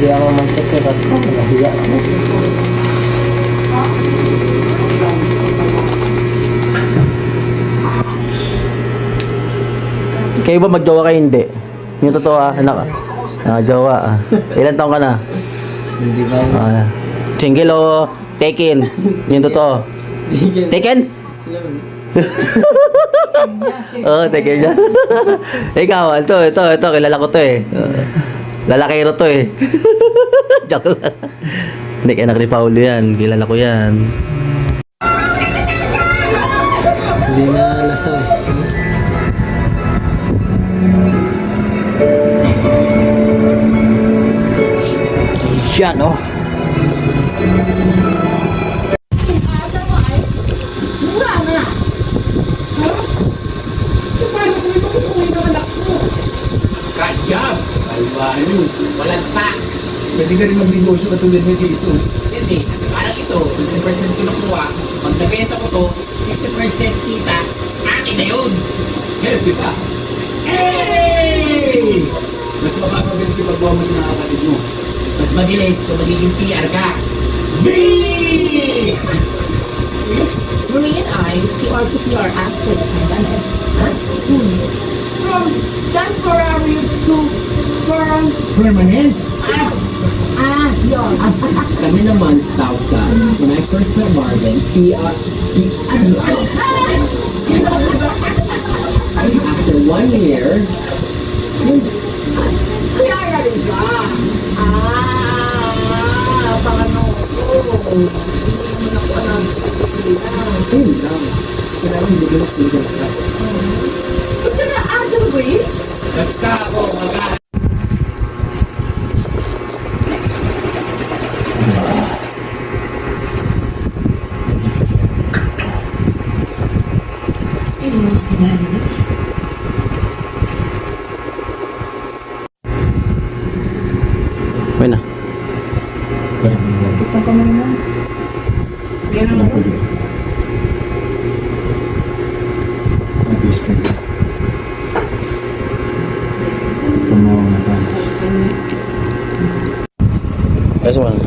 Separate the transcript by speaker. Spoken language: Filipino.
Speaker 1: Hindi ako mag-check at nahiya ako.
Speaker 2: Kayo ba magjowa kayo hindi? Yung totoo anak. Jowa Ilan taong ka na?
Speaker 1: Hindi ba?
Speaker 2: Single o taken? Yung totoo. Taken? Taken yan. Ikaw, ito, kilala ko to eh. Lalakero to eh. Joke lang. Hindi, kaya anak ni Paulo yan. Kilala ko yan.
Speaker 1: Hindi na lasaw.
Speaker 2: Yan, oh.
Speaker 3: Cash job. Albayo. Walang tax. Pwede ka rin mag-negosyo katulad mo dito. Hindi. Parang ito, 50% kinukuha. Pag nabenta ko to, 50% kita, akin na yun. Yes, di ba? Hey! Mas makakabilis yung paggawa mo sa mga kapatid mo. Mas mabilis kung magiging PR ka. B!
Speaker 4: Marie and I, PR to PR after the pandemic. From temporary to firm.
Speaker 3: Permanent?
Speaker 4: Yun.
Speaker 3: Kami naman, Stausan. When I first met Marvin, after 1 year,
Speaker 4: PR na rin ba? Paano? Hindi mo na po alam.
Speaker 3: yun lang. Kailangan bigas ka.
Speaker 4: Ba't ka na other ways?
Speaker 3: Basta ako,
Speaker 2: Uy na.
Speaker 3: Ito ka naman. Yan ang ako. Abis ka na. Kumawa na ba?
Speaker 2: Ayos mo.